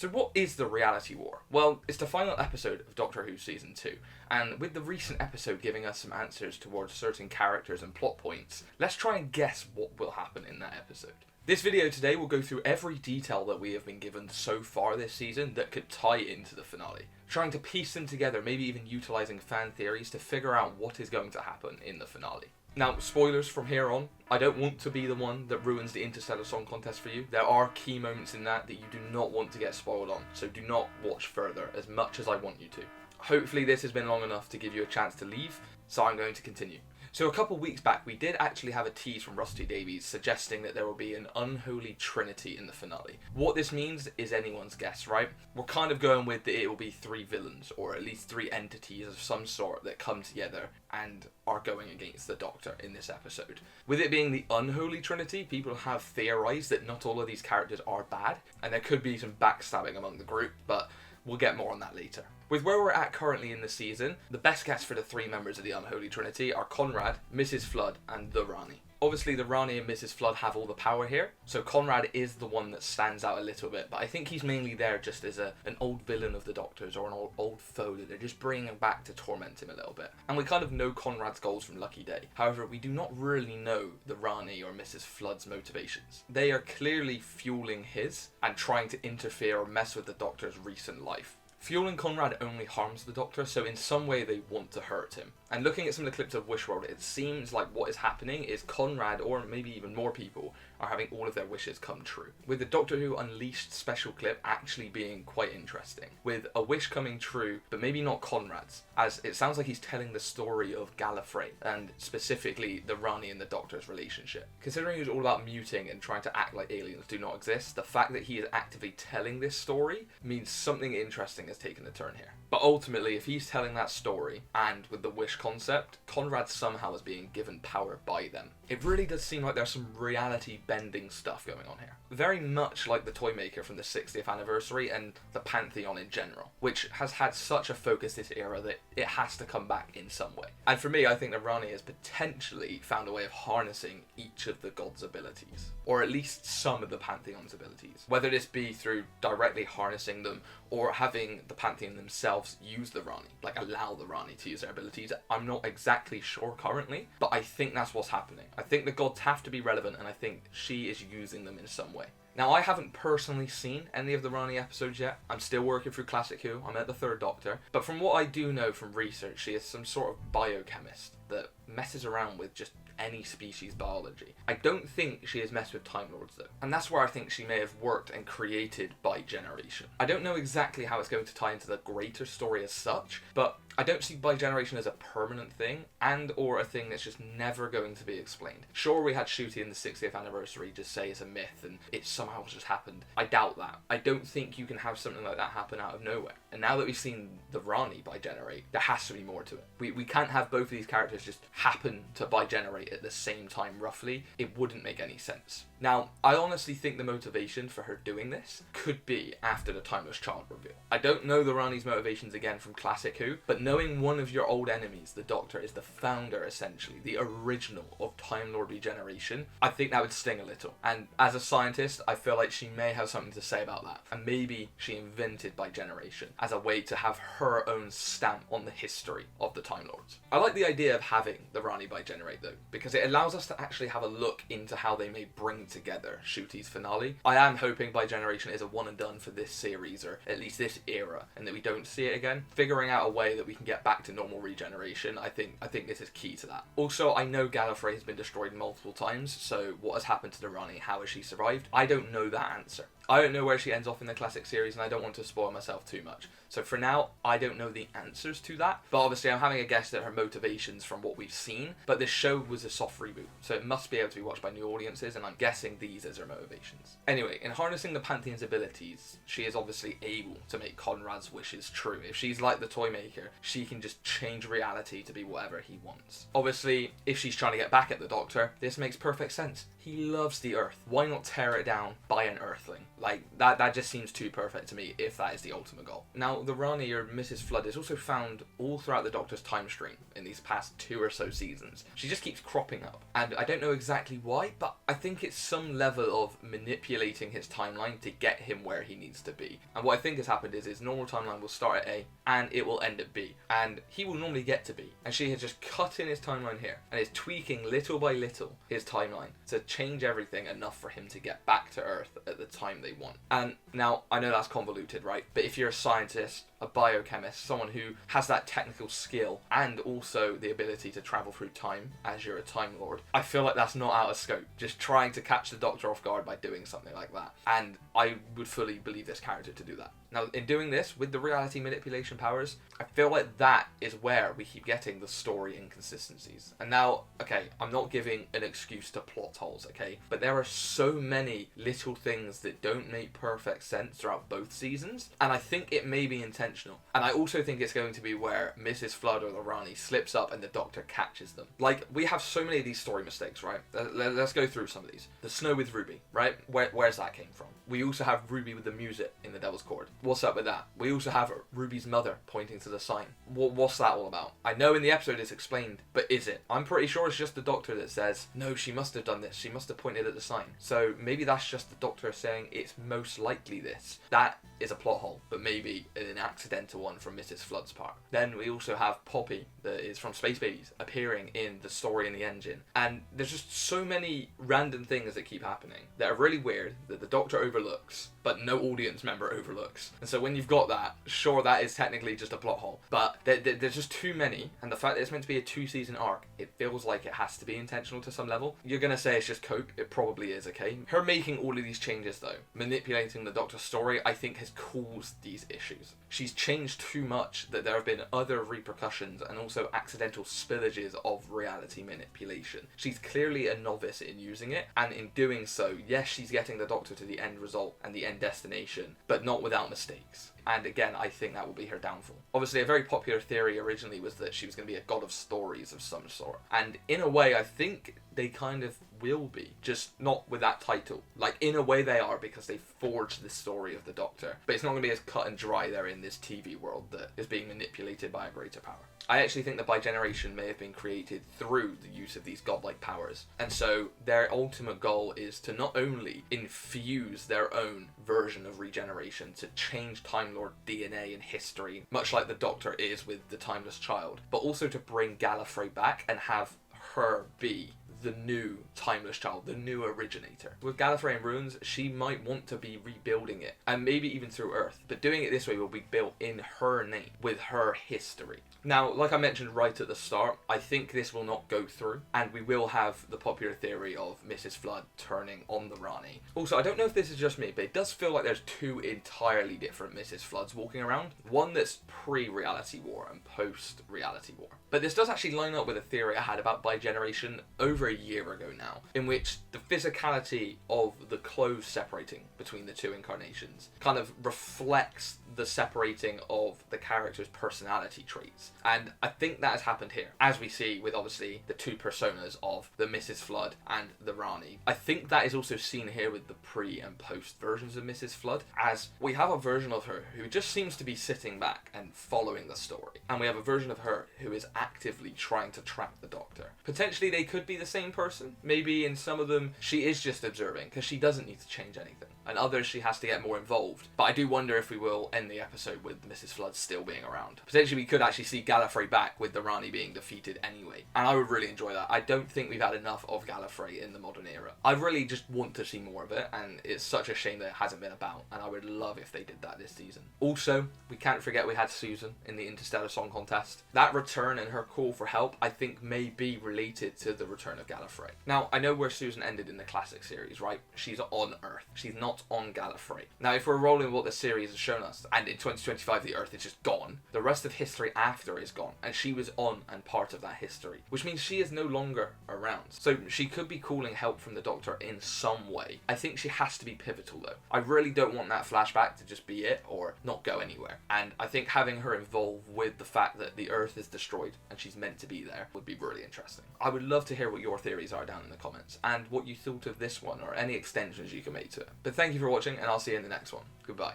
So what is the reality war? Well, it's the final episode of Doctor Who Season 2, and with the recent episode giving us some answers towards certain characters and plot points, let's try and guess what will happen in that episode. This video today will go through every detail that we have been given so far this season that could tie into the finale, trying to piece them together, maybe even utilising fan theories to figure out what is going to happen in the finale. Now, spoilers from here on. I don't want to be the one that ruins the Interstellar Song Contest for you. There are key moments in that you do not want to get spoiled on, so do not watch further as much as I want you to. Hopefully this has been long enough to give you a chance to leave, so I'm going to continue. So a couple weeks back, we did actually have a tease from Rusty Davies suggesting that there will be an unholy trinity in the finale. What this means is anyone's guess, right? We're kind of going with that it will be 3 villains, or at least 3 entities of some sort that come together and are going against the Doctor in this episode. With it being the unholy trinity, people have theorised that not all of these characters are bad, and there could be some backstabbing among the group, but we'll get more on that later. With where we're at currently in the season, the best guess for the 3 members of the Unholy Trinity are Conrad, Mrs. Flood, and the Rani. Obviously the Rani and Mrs. Flood have all the power here, so Conrad is the one that stands out a little bit, but I think he's mainly there just as an old villain of the Doctor's, or an old foe that they're just bringing back to torment him a little bit. And we kind of know Conrad's goals from Lucky Day. However, we do not really know the Rani or Mrs. Flood's motivations. They are clearly fueling his and trying to interfere or mess with the Doctor's recent life. Fueling Conrad only harms the Doctor, so in some way they want to hurt him. And looking at some of the clips of Wishworld, it seems like what is happening is Conrad, or maybe even more people, are having all of their wishes come true. With the Doctor Who Unleashed special clip actually being quite interesting. With a wish coming true, but maybe not Conrad's, as it sounds like he's telling the story of Gallifrey, and specifically the Rani and the Doctor's relationship. Considering he's all about muting and trying to act like aliens do not exist, the fact that he is actively telling this story means something interesting has taken a turn here. But ultimately, if he's telling that story, and with the wish concept, Conrad somehow is being given power by them. It really does seem like there's some reality-bending stuff going on here. Very much like the Toymaker from the 60th anniversary and the Pantheon in general, which has had such a focus this era that it has to come back in some way. And for me, I think that Rani has potentially found a way of harnessing each of the gods' abilities, or at least some of the Pantheon's abilities. Whether this be through directly harnessing them, or having the Pantheon themselves use the Rani, like allow the Rani to use their abilities, I'm not exactly sure currently, but I think that's what's happening. I think the gods have to be relevant, and I think she is using them in some way. Now, I haven't personally seen any of the Rani episodes yet. I'm still working through Classic Who. I'm at the 3rd Doctor. But from what I do know from research, she is some sort of biochemist that messes around with just any species biology. I don't think she has messed with Time Lords though, and that's where I think she may have worked and created by generation. I don't know exactly how it's going to tie into the greater story as such, but I don't see by generation as a permanent thing, and or a thing that's just never going to be explained. Sure, we had Shooty in the 60th anniversary just say it's a myth and it somehow just happened. I doubt that. I don't think you can have something like that happen out of nowhere. And now that we've seen the Rani bigenerate, there has to be more to it. We can't have both of these characters just happen to bigenerate at the same time roughly. It wouldn't make any sense. Now, I honestly think the motivation for her doing this could be after the Timeless Child reveal. I don't know the Rani's motivations again from Classic Who, but knowing one of your old enemies, the Doctor, is the founder essentially, the original of Time Lord regeneration, I think that would sting a little. And as a scientist, I feel like she may have something to say about that. And maybe she invented bigeneration as a way to have her own stamp on the history of the Time Lords. I like the idea of having the Rani bigenerate though, because it allows us to actually have a look into how they may bring together Shooty's finale. I am hoping bigeneration is a one and done for this series, or at least this era, and that we don't see it again. Figuring out a way that we can get back to normal regeneration, I think this is key to that. Also, I know Gallifrey has been destroyed multiple times, so what has happened to the Rani? How has she survived? I don't know that answer. I don't know where she ends off in the classic series, and I don't want to spoil myself too much. So for now, I don't know the answers to that. But obviously, I'm having a guess at her motivations from what we've seen. But this show was a soft reboot, so it must be able to be watched by new audiences, and I'm guessing these as her motivations. Anyway, in harnessing the Pantheon's abilities, she is obviously able to make Conrad's wishes true. If she's like the Toymaker, she can just change reality to be whatever he wants. Obviously, if she's trying to get back at the Doctor, this makes perfect sense. He loves the Earth. Why not tear it down by an Earthling? Like, that just seems too perfect to me if that is the ultimate goal. Now, the Rani, or Mrs. Flood, is also found all throughout the Doctor's time stream in these past 2 or so seasons. She just keeps cropping up, and I don't know exactly why, but I think it's some level of manipulating his timeline to get him where he needs to be. And what I think has happened is his normal timeline will start at A, and it will end at B, and he will normally get to B, and she has just cut in his timeline here, and is tweaking little by little his timeline to change everything enough for him to get back to Earth at the time they want. And now, I know that's convoluted, right? But if you're a scientist, a biochemist, someone who has that technical skill and also the ability to travel through time as you're a Time Lord, I feel like that's not out of scope. Just trying to catch the Doctor off guard by doing something like that. And I would fully believe this character to do that. Now, in doing this, with the reality manipulation powers, I feel like that is where we keep getting the story inconsistencies. And now, okay, I'm not giving an excuse to plot holes, okay? But there are so many little things that don't make perfect sense throughout both seasons, and I think it may be intentional. And I also think it's going to be where Mrs. Flood or the Rani slips up and the Doctor catches them. Like, we have so many of these story mistakes, right? Let's go through some of these. The snow with Ruby, right? Where's that came from? We also have Ruby with the music in the Devil's Chord. What's up with that? We also have Ruby's mother pointing to the sign. What's that all about? I know in the episode it's explained, but is it? I'm pretty sure it's just the Doctor that says, no, she must have done this. She must have pointed at the sign. So maybe that's just the Doctor saying it's most likely this. That is a plot hole, but maybe an accidental one from Mrs. Flood's part. Then we also have Poppy, that is from Space Babies, appearing in the story in the engine. And there's just so many random things that keep happening that are really weird, that the Doctor overlooks, but no audience member overlooks. And so when you've got that, sure, that is technically just a plot hole, but there's just too many, and the fact that it's meant to be a 2-season arc, it feels like it has to be intentional to some level. You're gonna say it's just cope, it probably is, okay? Her making all of these changes though, manipulating the Doctor's story, I think has caused these issues. She's changed too much that there have been other repercussions and also accidental spillages of reality manipulation. She's clearly a novice in using it, and in doing so, yes, she's getting the Doctor to the end result and the end destination, but not without mistakes. And again, I think that will be her downfall. Obviously, a very popular theory originally was that she was going to be a god of stories of some sort. And in a way, I think they kind of will be, just not with that title. Like, in a way they are, because they forged the story of the Doctor. But it's not going to be as cut and dry there in this TV world that is being manipulated by a greater power. I actually think that Bi-Generation may have been created through the use of these godlike powers. And so their ultimate goal is to not only infuse their own version of regeneration to change Time Lord DNA and history, much like the Doctor is with the Timeless Child, but also to bring Gallifrey back and have her be the new Timeless Child, the new originator. With Gallifrey in ruins, she might want to be rebuilding it, and maybe even through Earth, but doing it this way will be built in her name, with her history. Now, like I mentioned right at the start, I think this will not go through, and we will have the popular theory of Mrs. Flood turning on the Rani. Also, I don't know if this is just me, but it does feel like there's 2 entirely different Mrs. Floods walking around. One that's pre-Reality War and post-Reality War. But this does actually line up with a theory I had about Bi-Generation over a year ago now, in which the physicality of the clothes separating between the 2 incarnations kind of reflects the separating of the character's personality traits. And I think that has happened here, as we see with obviously the 2 personas of the Mrs. Flood and the Rani. I think that is also seen here with the pre and post versions of Mrs. Flood, as we have a version of her who just seems to be sitting back and following the story, and we have a version of her who is actively trying to track the Doctor. Potentially they could be the same person. Maybe in some of them she is just observing because she doesn't need to change anything, and others she has to get more involved. But I do wonder if we will end the episode with Mrs. Flood still being around. Potentially we could actually see Gallifrey back with the Rani being defeated anyway, and I would really enjoy that. I don't think we've had enough of Gallifrey in the modern era. I really just want to see more of it, and it's such a shame that it hasn't been about, and I would love if they did that this season. Also, we can't forget we had Susan in the Interstellar Song Contest. That return and her call for help I think may be related to the return of Gallifrey. Now, I know where Susan ended in the classic series, right? She's on Earth. She's not on Gallifrey. Now, if we're rolling with what the series has shown us, and in 2025 the Earth is just gone, the rest of history after is gone, and she was on and part of that history, which means she is no longer around. So she could be calling help from the Doctor in some way. I think she has to be pivotal though. I really don't want that flashback to just be it or not go anywhere. And I think having her involved with the fact that the Earth is destroyed and she's meant to be there would be really interesting. I would love to hear what your theories are down in the comments and what you thought of this one or any extensions you can make to it. But thank thank you for watching, and I'll see you in the next one. Goodbye.